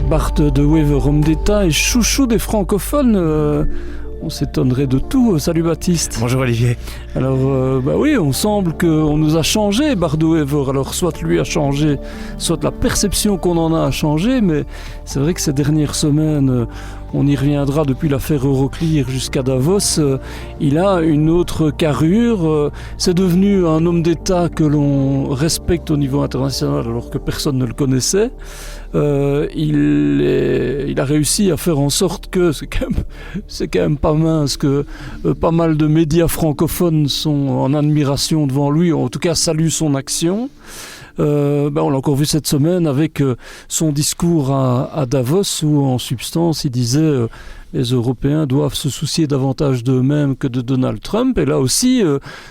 Bart de Wever, homme d'État et chouchou des francophones. On s'étonnerait de tout. Salut Baptiste. Bonjour Olivier. Alors, oui, on semble qu'on nous a changé, Bart de Wever. Alors, soit lui a changé, soit la perception qu'on en a changé, mais c'est vrai que ces dernières semaines, on y reviendra depuis l'affaire Euroclear jusqu'à Davos, il a une autre carrure. C'est devenu un homme d'État que l'on respecte au niveau international alors que personne ne le connaissait. Il a réussi à faire en sorte que c'est quand même pas mince que pas mal de médias francophones sont en admiration devant lui, ou en tout cas saluent son action. On l'a encore vu cette semaine avec son discours à Davos où en substance il disait les Européens doivent se soucier davantage d'eux-mêmes que de Donald Trump. Et là aussi,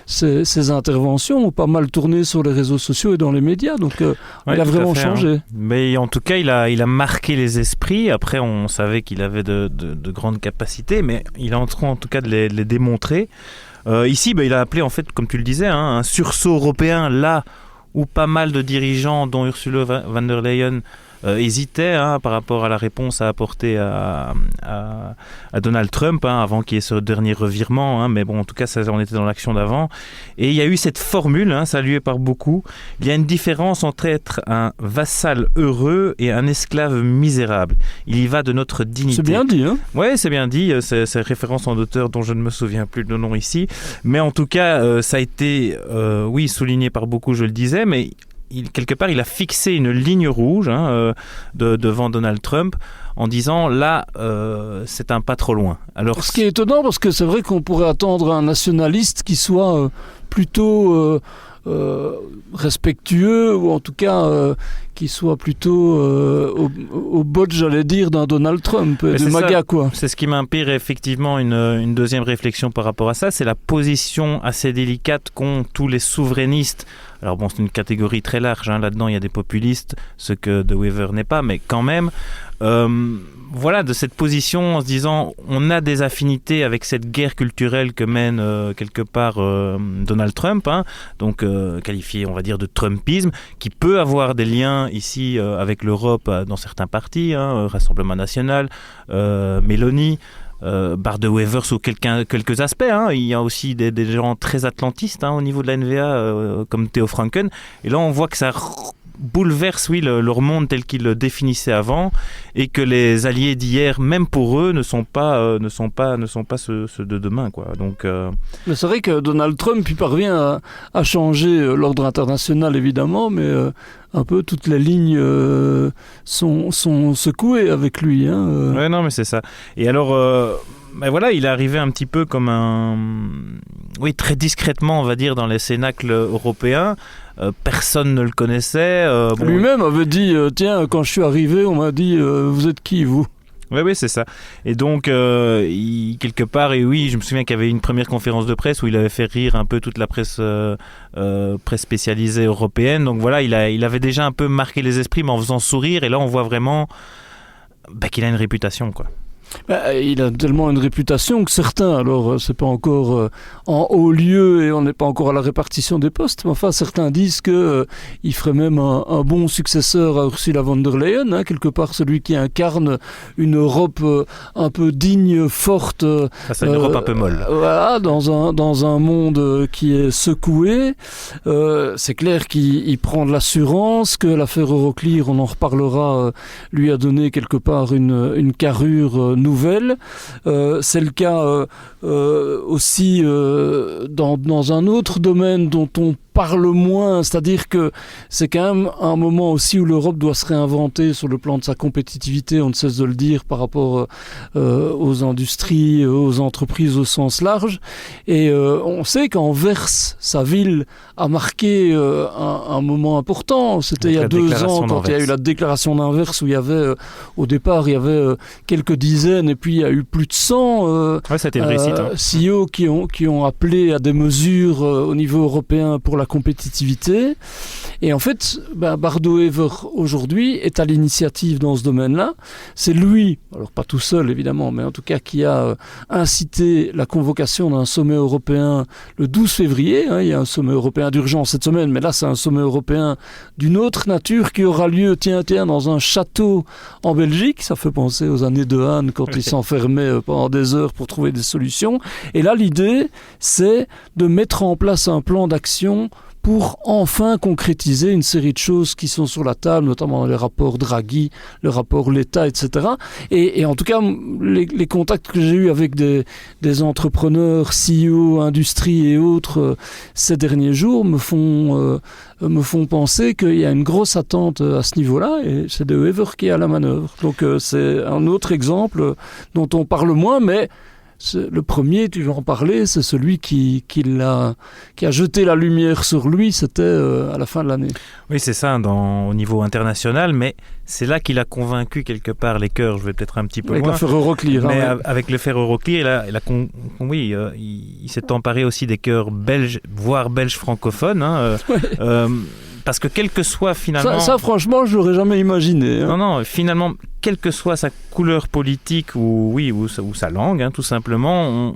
ses interventions ont pas mal tourné sur les réseaux sociaux et dans les médias. Donc, il a vraiment changé. Mais en tout cas, il a marqué les esprits. Après, on savait qu'il avait de grandes capacités, mais il est en train, en tout cas, de les démontrer. Ici, il a appelé, en fait, comme tu le disais, un sursaut européen là où pas mal de dirigeants, dont Ursula von der Leyen, hésitaient par rapport à la réponse à apporter à Donald Trump avant qu'il y ait ce dernier revirement. Mais bon, en tout cas, ça, on était dans l'action d'avant. Et il y a eu cette formule, saluée par beaucoup. Il y a une différence entre être un vassal heureux et un esclave misérable. Il y va de notre dignité. C'est bien dit, hein ? Oui, c'est bien dit. C'est référence en auteur dont je ne me souviens plus le nom ici. Mais en tout cas, ça a été, souligné par beaucoup, je le disais, mais quelque part, il a fixé une ligne rouge devant Donald Trump en disant là, c'est un pas trop loin. Alors, ce qui est étonnant, parce que c'est vrai qu'on pourrait attendre un nationaliste qui soit plutôt respectueux, ou en tout cas qui soit plutôt au bot, j'allais dire, d'un Donald Trump, de MAGA, quoi. C'est ce qui m'inspire effectivement une deuxième réflexion par rapport à ça, c'est la position assez délicate qu'ont tous les souverainistes. Alors bon, c'est une catégorie très large, là-dedans il y a des populistes, ce que De Wever n'est pas, mais quand même, de cette position en se disant on a des affinités avec cette guerre culturelle que mène quelque part Donald Trump, donc qualifié on va dire de Trumpisme, qui peut avoir des liens ici avec l'Europe dans certains partis, Rassemblement National, Meloni, Bart de Wever sous quelques aspects. Il y a aussi des gens très atlantistes au niveau de la NVA, comme Theo Franken. Et là, on voit que ça bouleverse leur monde tel qu'ils le définissaient avant, et que les alliés d'hier, même pour eux, ne sont pas ceux de demain, quoi. Donc, mais c'est vrai que Donald Trump il parvient à changer l'ordre international, évidemment, mais un peu toutes les lignes sont secouées avec lui. Ouais, non, mais c'est ça. Et alors, il est arrivé un petit peu comme très discrètement, on va dire, dans les cénacles européens. Personne ne le connaissait. Lui-même avait dit tiens, quand je suis arrivé, on m'a dit vous êtes qui, vous ? Oui, c'est ça. Et donc, quelque part, je me souviens qu'il y avait une première conférence de presse où il avait fait rire un peu toute la presse spécialisée européenne. Donc voilà, il avait déjà un peu marqué les esprits, mais en faisant sourire. Et là, on voit vraiment qu'il a une réputation, quoi. Il a tellement une réputation que certains, alors c'est pas encore en haut lieu et on n'est pas encore à la répartition des postes, mais enfin certains disent qu'il ferait même un bon successeur à Ursula von der Leyen, quelque part celui qui incarne une Europe un peu digne, forte. C'est une Europe un peu molle. Voilà, dans un monde qui est secoué. C'est clair qu'il prend de l'assurance, que l'affaire Euroclear, on en reparlera, lui a donné quelque part une carrure nouvelle. C'est le cas aussi dans un autre domaine dont on parle moins, c'est-à-dire que c'est quand même un moment aussi où l'Europe doit se réinventer sur le plan de sa compétitivité, on ne cesse de le dire, par rapport aux industries, aux entreprises au sens large. Et on sait qu'Anvers, sa ville, a marqué un moment important. C'était il y a 2 ans, quand il y a eu la déclaration d'Anvers, où il y avait, au départ, il y avait quelques dizaines, et puis il y a eu plus de 100 c'était une réussite, CEO qui ont appelé à des mesures au niveau européen pour la compétitivité. Et en fait, Bardo-Wever aujourd'hui est à l'initiative dans ce domaine-là. C'est lui, alors pas tout seul évidemment, mais en tout cas qui a incité la convocation d'un sommet européen le 12 février. Il y a un sommet européen d'urgence cette semaine, mais là c'est un sommet européen d'une autre nature qui aura lieu, tiens, dans un château en Belgique. Ça fait penser aux années de Han quand ils s'enfermaient pendant des heures pour trouver des solutions. Et là, l'idée, c'est de mettre en place un plan d'action pour enfin concrétiser une série de choses qui sont sur la table, notamment les rapports Draghi, le rapport Letta, etc. Et en tout cas, les contacts que j'ai eus avec des entrepreneurs, CEO, industrie et autres ces derniers jours me font penser qu'il y a une grosse attente à ce niveau-là, et c'est de Wever qui est à la manœuvre. Donc c'est un autre exemple dont on parle moins, mais le premier, tu veux en parler, c'est celui qui a jeté la lumière sur lui, c'était à la fin de l'année. Oui, c'est ça, au niveau international, mais c'est là qu'il a convaincu quelque part les cœurs, je vais peut-être un petit peu avec loin. Avec le Ferrero-Rocher. Mais avec le Ferrero-Rocher, il s'est emparé aussi des cœurs belges, voire belges francophones. Parce que quel que soit finalement... Ça franchement, je l'aurais jamais imaginé. Non, finalement, quelle que soit sa couleur politique ou sa langue, tout simplement,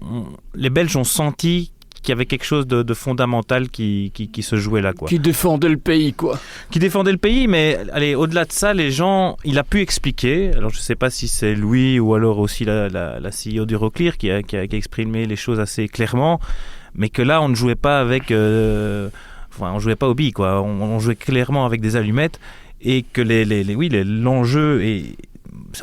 les Belges ont senti qu'il y avait quelque chose de fondamental qui se jouait là, quoi. Qui défendait le pays, quoi. Qui défendait le pays, mais allez, au-delà de ça, les gens, il a pu expliquer, alors je ne sais pas si c'est lui ou alors aussi la CEO d'Euroclear qui a exprimé les choses assez clairement, mais que là, on ne jouait pas avec... on jouait pas aux billes, quoi. On jouait clairement avec des allumettes, et que l'enjeu est...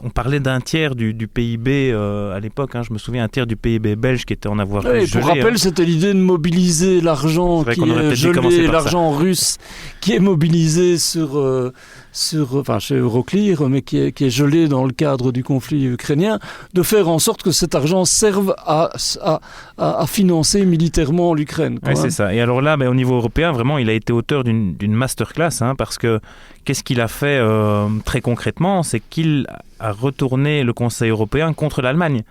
On parlait d'un tiers du PIB à l'époque, je me souviens, un tiers du PIB belge qui était en avoir gelé. Pour rappel, c'était l'idée de mobiliser l'argent qui est gelé, l'argent russe qui est mobilisé chez Euroclear, mais qui est gelé dans le cadre du conflit ukrainien, de faire en sorte que cet argent serve à financer militairement l'Ukraine. Oui, c'est ça. Et alors là, au niveau européen, vraiment, il a été auteur d'une masterclass, parce que qu'est-ce qu'il a fait très concrètement ? C'est qu'il a retourné le Conseil européen contre l'Allemagne.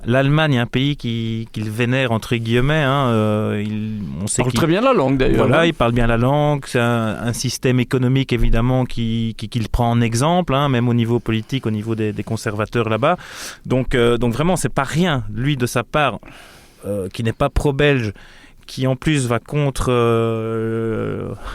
L'Allemagne est un pays qu'il vénère entre guillemets. On sait parle très bien la langue d'ailleurs. Voilà, il parle bien la langue. C'est un système économique évidemment qu'il prend en exemple, même au niveau politique, au niveau des conservateurs là-bas. Donc vraiment, c'est pas rien, lui de sa part, qui n'est pas pro-belge, qui en plus va contre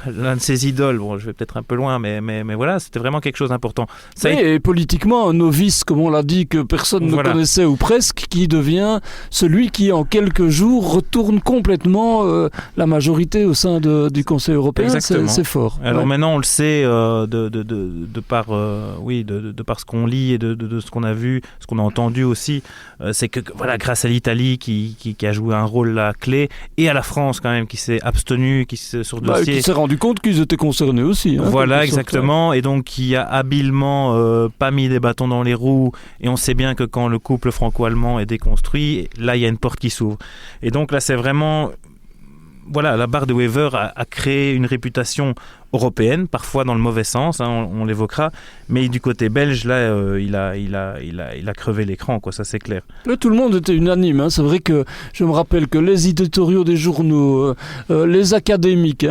l'un de ses idoles. Bon, je vais peut-être un peu loin, mais voilà, c'était vraiment quelque chose d'important. Et politiquement, un novice, comme on l'a dit, que personne ne connaissait ou presque, qui devient celui qui, en quelques jours, retourne complètement la majorité au sein du Conseil européen. C'est fort. Alors maintenant, on le sait de par ce qu'on lit et de ce qu'on a vu, ce qu'on a entendu aussi, c'est que grâce à l'Italie qui a joué un rôle là clé, et à la France quand même qui s'est abstenue sur le dossier, qui s'est rendu compte qu'ils étaient concernés aussi. Voilà, exactement, et donc qui a habilement pas mis des bâtons dans les roues, et on sait bien que quand le couple franco-allemand est déconstruit, là il y a une porte qui s'ouvre. Et donc là c'est vraiment... Voilà, la Bardo-Wever a créé une réputation européenne, parfois dans le mauvais sens, on l'évoquera, mais du côté belge, là, il a crevé l'écran, quoi, ça c'est clair. Là, tout le monde était unanime, c'est vrai que je me rappelle que les éditoriaux des journaux, les académiques,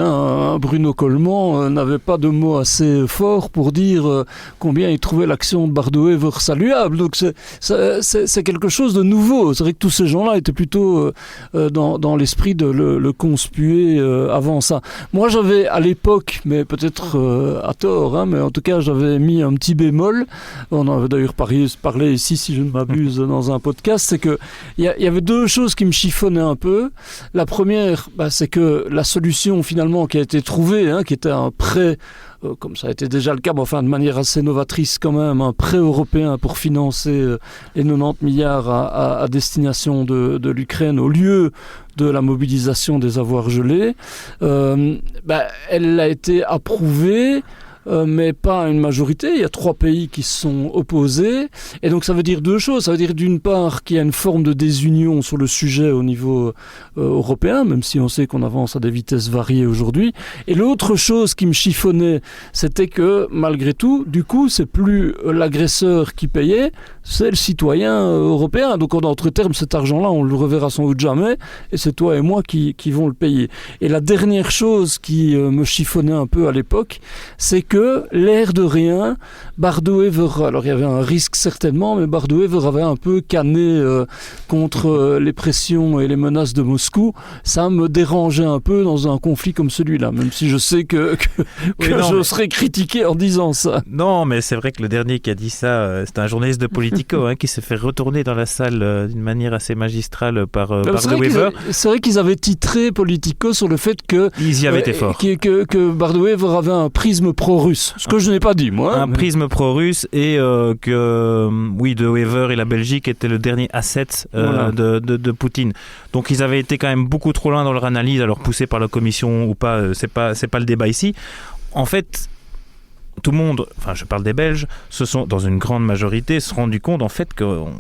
Bruno Coleman n'avait pas de mots assez forts pour dire combien il trouvait l'action de Bardo-Wever saluable, donc c'est quelque chose de nouveau. C'est vrai que tous ces gens-là étaient plutôt dans l'esprit de le conspuer avant ça. Moi, j'avais à l'époque, mais peut-être à tort, mais en tout cas j'avais mis un petit bémol, on en avait d'ailleurs parlé ici si je ne m'abuse dans un podcast, c'est qu'il y avait deux choses qui me chiffonnaient un peu. La première, c'est que la solution finalement qui a été trouvée, qui était un prêt, comme ça a été déjà le cas, mais enfin de manière assez novatrice quand même, un prêt européen pour financer les 90 milliards à destination de l'Ukraine au lieu de la mobilisation des avoirs gelés, elle a été approuvée mais pas une majorité. Il y a 3 pays qui se sont opposés. Et donc ça veut dire 2 choses. Ça veut dire d'une part qu'il y a une forme de désunion sur le sujet au niveau européen, même si on sait qu'on avance à des vitesses variées aujourd'hui. Et l'autre chose qui me chiffonnait, c'était que malgré tout, du coup, c'est plus l'agresseur qui payait, c'est le citoyen européen. Donc en d'autres termes, cet argent-là, on le reverra sans doute jamais, et c'est toi et moi qui vont le payer. Et la dernière chose qui me chiffonnait un peu à l'époque, c'est que l'air de rien, Bardo-Wever, alors il y avait un risque certainement, mais Bardo-Wever avait un peu canné contre les pressions et les menaces de Moscou. Ça me dérangeait un peu dans un conflit comme celui-là, même si je sais que je serais critiqué en disant ça. Non, mais c'est vrai que le dernier qui a dit ça, c'est un journaliste de Politico qui s'est fait retourner dans la salle d'une manière assez magistrale par Bardo-Wever. C'est vrai qu'ils avaient titré Politico sur le fait que ils y avaient été forts. Que Bardo-Wever avait un prisme pro-russe, ce que je n'ai pas dit moi. Prisme pro-russe et que De Wever et la Belgique étaient le dernier asset de Poutine. Donc ils avaient été quand même beaucoup trop loin dans leur analyse, alors poussés par la commission ou pas, c'est pas le débat ici. En fait, tout le monde, enfin je parle des Belges, dans une grande majorité, se sont rendus compte en fait qu'on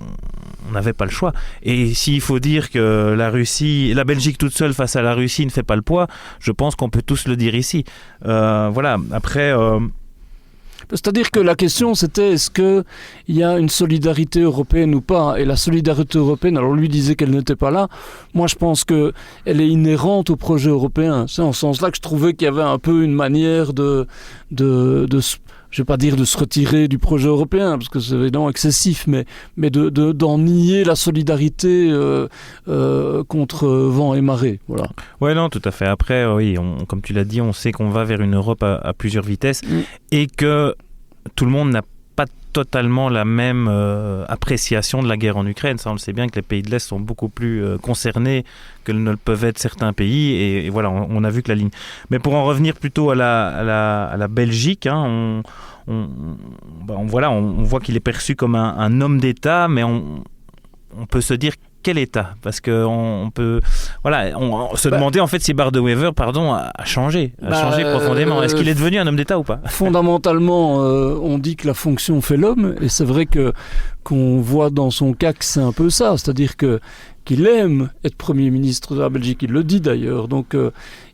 n'avait pas le choix. Et s'il faut dire que la Belgique toute seule face à la Russie ne fait pas le poids, je pense qu'on peut tous le dire ici. Voilà, après... C'est-à-dire que la question c'était est-ce qu'il y a une solidarité européenne ou pas ? Et la solidarité européenne, alors lui disait qu'elle n'était pas là. Moi je pense qu'elle est inhérente au projet européen. C'est en ce sens-là que je trouvais qu'il y avait un peu une manière de je ne vais pas dire de se retirer du projet européen, parce que c'est évidemment excessif, mais d'en nier la solidarité contre vent et marée. Voilà. Ouais, non, tout à fait. Après, oui, comme tu l'as dit, on sait qu'on va vers une Europe à plusieurs vitesses et que tout le monde n'a pas totalement la même appréciation de la guerre en Ukraine. Ça, on le sait bien que les pays de l'Est sont beaucoup plus concernés que ne le peuvent être certains pays. Et voilà, on a vu que la ligne... Mais pour en revenir plutôt à la Belgique, on voit qu'il est perçu comme un homme d'État, mais on peut se dire quel État ? Parce qu'on peut se demander en fait si Bardo-Wever a changé profondément. Est-ce qu'il est devenu un homme d'État ou pas ? Fondamentalement, on dit que la fonction fait l'homme, et c'est vrai qu'on voit dans son cas que c'est un peu ça, c'est-à-dire qu'il aime être Premier ministre de la Belgique, il le dit d'ailleurs, donc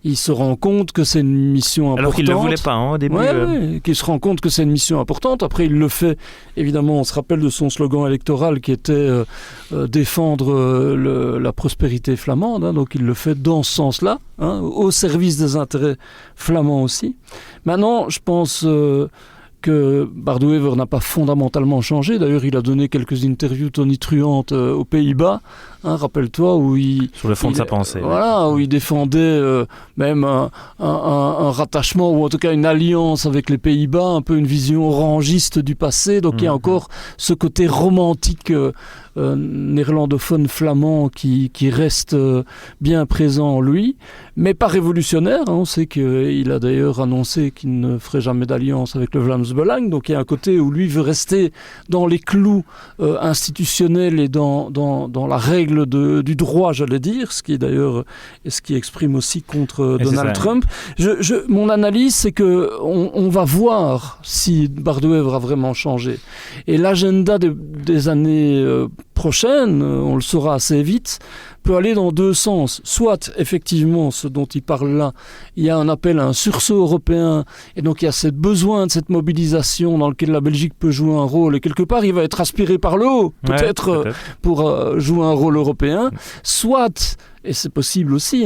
il se rend compte que c'est une mission importante. Alors qu'il ne le voulait pas au début. Oui, qu'il se rend compte que c'est une mission importante. Après, il le fait, évidemment, on se rappelle de son slogan électoral qui était défendre la prospérité flamande, donc il le fait dans ce sens-là, au service des intérêts flamands aussi. Maintenant, je pense... que Bardo-Wever n'a pas fondamentalement changé. D'ailleurs, il a donné quelques interviews tonitruantes aux Pays-Bas, rappelle-toi, où sur le fond de sa pensée. Voilà, où il défendait même un rattachement, ou en tout cas une alliance avec les Pays-Bas, un peu une vision orangiste du passé. Donc il y a encore ce côté romantique néerlandophone flamand qui reste bien présent en lui, mais pas révolutionnaire. On sait qu'il a d'ailleurs annoncé qu'il ne ferait jamais d'alliance avec le Vlaams Belang, donc il y a un côté où lui veut rester dans les clous institutionnels et dans la règle du droit, j'allais dire, ce qui est d'ailleurs ce qui exprime aussi contre Donald Trump. Mon analyse, c'est que on va voir si Bardo-Wever a vraiment changé. Et l'agenda des années prochaines, on le saura assez vite, peut aller dans 2 sens. Soit, effectivement, ce dont il parle là, il y a un appel à un sursaut européen, et donc il y a ce besoin de cette mobilisation dans lequel la Belgique peut jouer un rôle, et quelque part, il va être aspiré par le haut, peut-être. Pour jouer un rôle européen. Soit... et c'est possible aussi,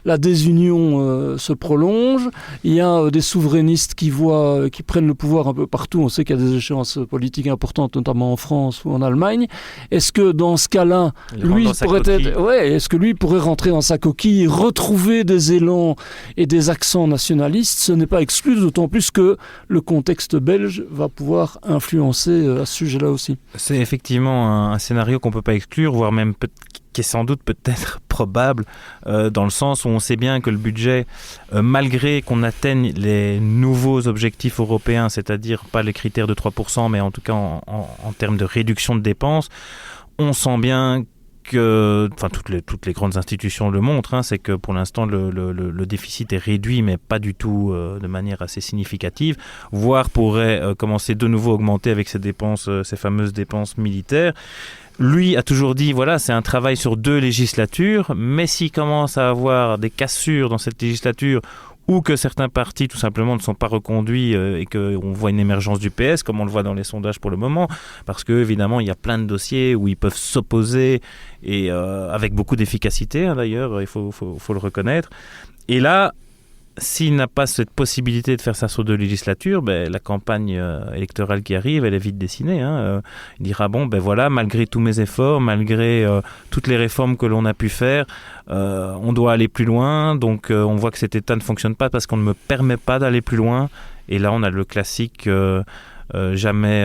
la désunion se prolonge, il y a des souverainistes qui prennent le pouvoir un peu partout, on sait qu'il y a des échéances politiques importantes, notamment en France ou en Allemagne. Est-ce que dans ce cas-là, est-ce que lui pourrait rentrer dans sa coquille, retrouver des élans et des accents nationalistes ? Ce n'est pas exclu, d'autant plus que le contexte belge va pouvoir influencer à ce sujet-là aussi. C'est effectivement un scénario qu'on ne peut pas exclure, voire même qui est sans doute peut-être probable, dans le sens où on sait bien que le budget, malgré qu'on atteigne les nouveaux objectifs européens, c'est-à-dire pas les critères de 3%, mais en tout cas en termes de réduction de dépenses, on sent bien que, enfin toutes les grandes institutions le montrent, hein, c'est que pour l'instant le déficit est réduit, mais pas du tout de manière assez significative, voire pourrait commencer de nouveau à augmenter avec ces fameuses dépenses militaires. Lui a toujours dit, voilà, c'est un travail sur 2 législatures, mais s'il commence à avoir des cassures dans cette législature, ou que certains partis tout simplement ne sont pas reconduits et qu'on voit une émergence du PS, comme on le voit dans les sondages pour le moment, parce qu'évidemment il y a plein de dossiers où ils peuvent s'opposer, et avec beaucoup d'efficacité, hein, d'ailleurs, il faut le reconnaître. Et là, s'il n'a pas cette possibilité de faire ça sur 2 législatures, la campagne électorale qui arrive, elle est vite dessinée. Il dira, voilà, malgré tous mes efforts, malgré toutes les réformes que l'on a pu faire, on doit aller plus loin. Donc on voit que cet État ne fonctionne pas parce qu'on ne me permet pas d'aller plus loin. Et là, on a le classique... jamais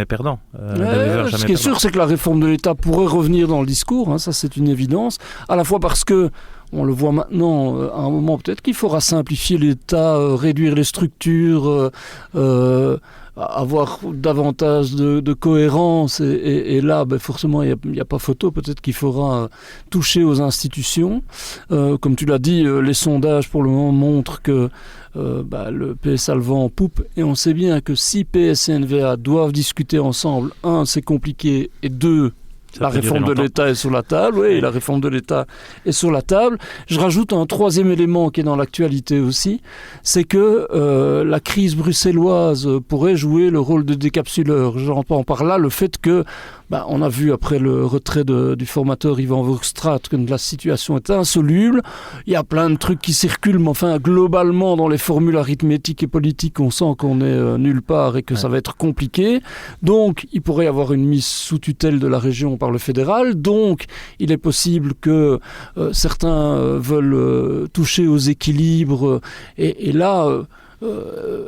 perdant. Ce qui est sûr, c'est que la réforme de l'État pourrait revenir dans le discours, hein, ça c'est une évidence, à la fois parce que on le voit maintenant, à un moment peut-être qu'il faudra simplifier l'État, réduire les structures, avoir davantage de cohérence, et là forcément il n'y a pas photo, peut-être qu'il faudra toucher aux institutions. Comme tu l'as dit, les sondages pour le moment montrent que le PS a le vent en poupe, et on sait bien que si PS et NVA doivent discuter ensemble, 1, c'est compliqué, et 2, la réforme de l'État est sur la table. Oui, la réforme de l'État est sur la table. Je rajoute un 3e élément qui est dans l'actualité aussi, c'est que la crise bruxelloise pourrait jouer le rôle de décapsuleur. J'entends par là le fait que on a vu après le retrait du formateur Ivan Verhofstadt que la situation est insoluble. Il y a plein de trucs qui circulent, mais enfin globalement dans les formules arithmétiques et politiques, on sent qu'on est nulle part et que ça va être compliqué. Donc il pourrait y avoir une mise sous tutelle de la région par le fédéral. Donc il est possible que certains veulent toucher aux équilibres, et là...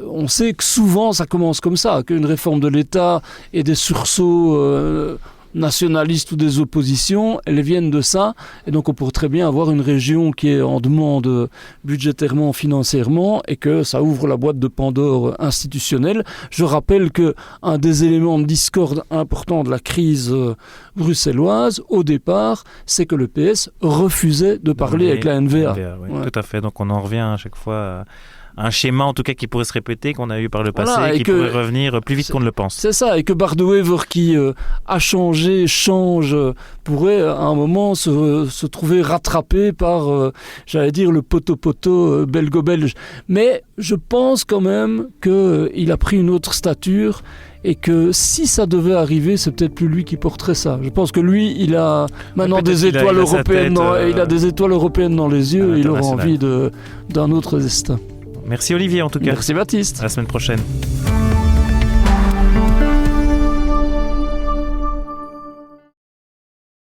on sait que souvent ça commence comme ça, qu'une réforme de l'État et des sursauts nationalistes ou des oppositions, elles viennent de ça, et donc on pourrait très bien avoir une région qui est en demande budgétairement, financièrement, et que ça ouvre la boîte de Pandore institutionnelle. Je rappelle qu'un des éléments de discorde importants de la crise bruxelloise, au départ, c'est que le PS refusait de parler avec la NVA. Oui, ouais. Tout à fait, donc on en revient à chaque fois... un schéma en tout cas qui pourrait se répéter, qu'on a eu par le passé, qui pourrait revenir plus vite qu'on ne le pense. C'est ça, et que Bart de Wever qui a changé, change, pourrait à un moment se trouver rattrapé par, j'allais dire, le poteau belgo-belge. Mais je pense quand même qu'il a pris une autre stature, et que si ça devait arriver, c'est peut-être plus lui qui porterait ça. Je pense que lui, il a maintenant des étoiles européennes, il a des étoiles européennes dans les yeux, et il aura envie d'un autre destin. Merci Olivier en tout cas. Merci Baptiste. À la semaine prochaine.